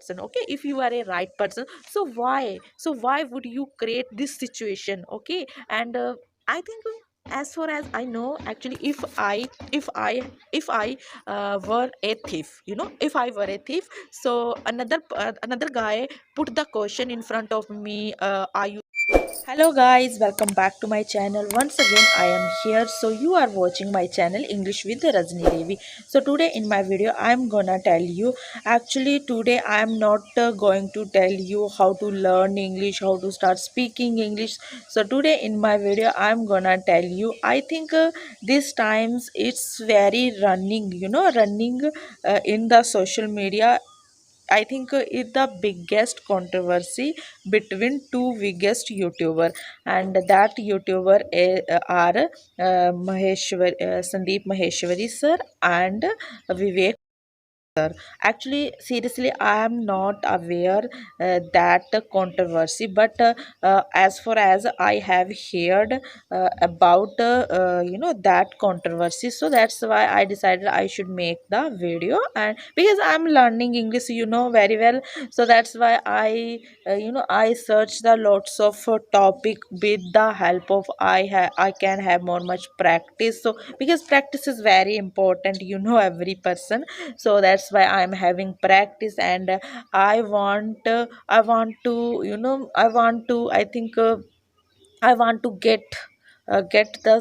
person. Okay, if you are a right person, so why would you create this situation? Okay, and I think as far as I know, actually, if I were a thief, if I were a thief, so another guy put the question in front of me, are you hello guys, welcome back to my channel. Once again I am here. So you are watching my channel English with Rajni Devi. So today in my video I am gonna tell you, actually today I am not going to tell you how to learn English, how to start speaking English. So today in my video I am gonna tell you, I think these times it's very running, running in the social media. I think it's the biggest controversy between two biggest YouTuber, and that YouTuber are Sandeep Maheshwari sir and Vivek. Actually, seriously, I am not aware that controversy, but as far as I have heard about that controversy, so that's why I decided I should make the video, and because I'm learning English, very well, so that's why I searched the lots of topic with the help of I can have more much practice. So because practice is very important, every person, so that's why I'm having practice, and I think I want to get the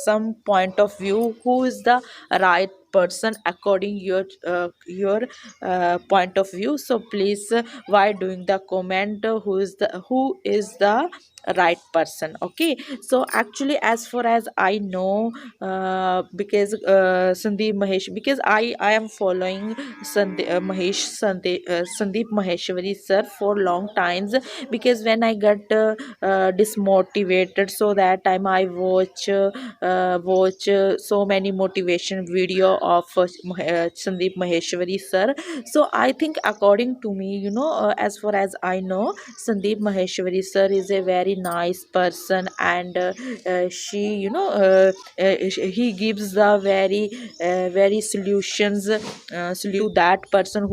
some point of view, who is the right person according your point of view. So please, while doing the comment, who is the right person. Okay, so actually as far as I know, because Sandeep Mahesh, because I am following Sandeep Maheshwari sir for long times, because when I got dismotivated, so that time I watch so many motivation video of Sandeep Maheshwari sir. So I think according to me, as far as I know, Sandeep Maheshwari sir is a very nice person, and he gives the very solutions that person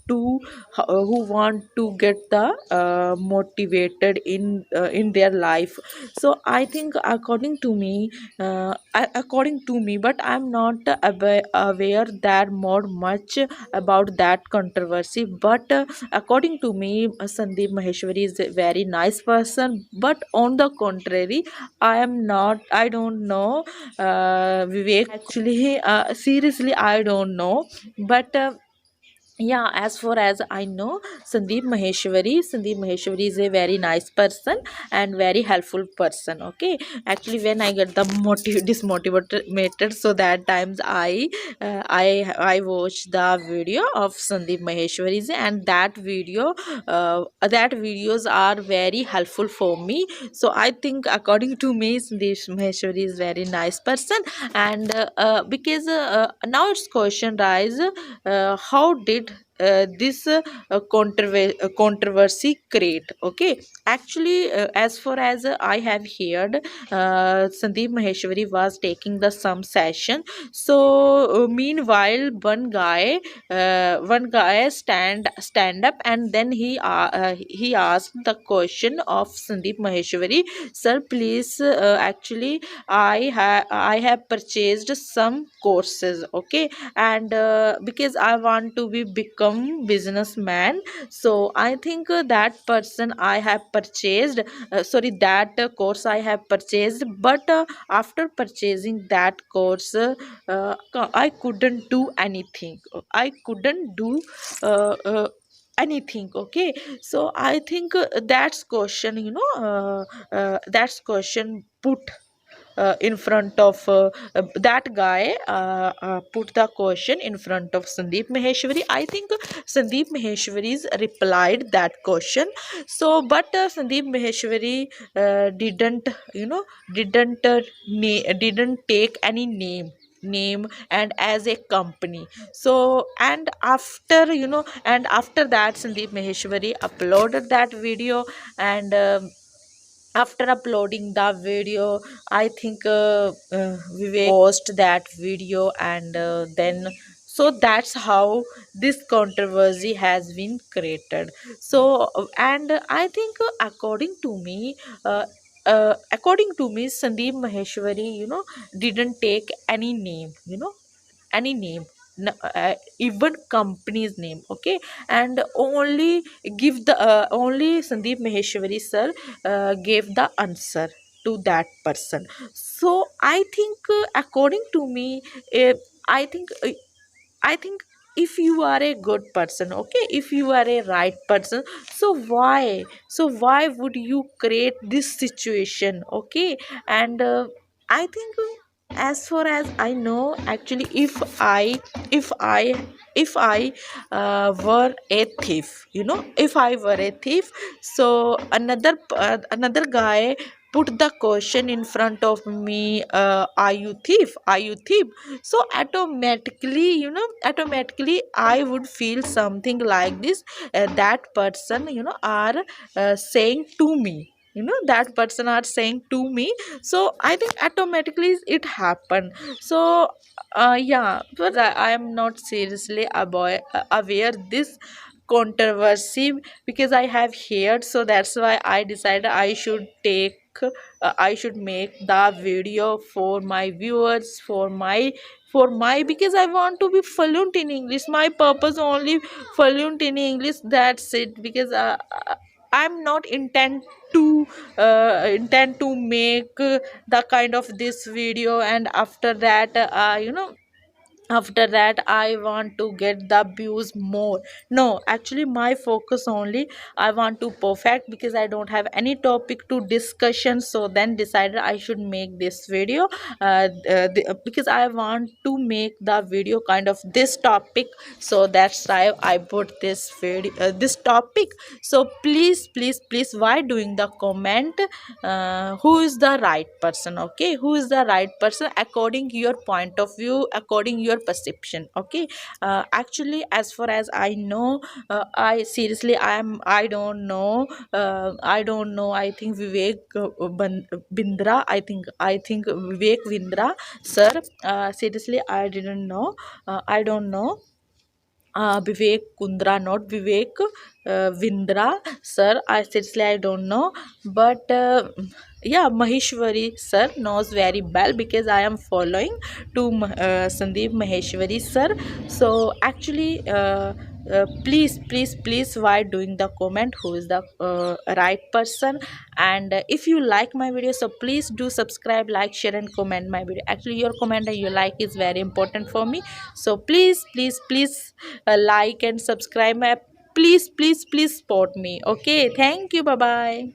to who want to get the motivated in their life. So I think according to me, but I'm not aware that more much about that controversy. But according to me, Sandeep Maheshwari is a very nice person, but on the contrary, I don't know Vivek, actually, seriously I don't know, but yeah, as far as I know, Sandeep Maheshwari is a very nice person and very helpful person. Okay, actually when I get the dismotivated, so that times I watched the video of Sandeep Maheshwari, and that videos are very helpful for me. So I think according to me, Sandeep Maheshwari is very nice person. And because now it's question rise, how did this controversy create? Okay, actually, as far as I have heard, Sandeep Maheshwari was taking the some session. So meanwhile, one guy stand up, and then he asked the question of Sandeep Maheshwari, sir, please, actually I have purchased some courses. Okay, and because I want to become businessman, so I think that person I have purchased, sorry, that course I have purchased, but after purchasing that course, I couldn't do anything. I couldn't do anything. Okay, so I think that's question, that's question put in front of that guy, put the question in front of Sandeep Maheshwari. I think Sandeep Maheshwari's replied that question. So but Sandeep Maheshwari didn't you know didn't take any name and as a company. So and after that Sandeep Maheshwari uploaded that video, and after uploading the video, I think Vivek watched that video, and then So that's how this controversy has been created. So and I think uh, according to me, Sandeep Maheshwari, didn't take any name, any name, even company's name, okay, and only Sandeep Maheshwari sir gave the answer to that person. So I think, according to me, uh, i think uh, I think if you are a good person, okay, if you are a right person, so why would you create this situation, okay? And I think, as far as I know, actually, if I if I were a thief, if I were a thief, so another guy put the question in front of me, are you thief, are you thief? So automatically I would feel something like this, that person, are saying to me, that person are saying to me. So I think automatically it happened. So yeah, but I am not seriously aware this controversy, because I have heard. So that's why I decided I should make the video for my viewers, for my because I want to be fluent in English. My purpose only fluent in English, that's it. Because I'm not intend to make the kind of this video, and after that I want to get the views more. No, actually my focus only, I want to perfect, because I don't have any topic to discussion. So then decided I should make this video, because I want to make the video kind of this topic. So that's why I put this video, this topic. So please, why doing the comment, who is the right person, okay, who is the right person according your point of view, according your perception, okay? Actually, as far as I know, I don't know, I think Bindra, I think Vivek Bindra sir, seriously I didn't know, I don't know, Vivek Kundra, not Vivek Vindra, sir. I don't know, but yeah, Maheshwari sir knows very well, because I am following to Sandeep Maheshwari sir. So actually, please, why doing the comment? Who is the right person? And if you like my video, so please do subscribe, like, share, and comment my video. Actually, your comment and your like is very important for me. So please, like and subscribe my, please support me, okay? Thank you, bye bye.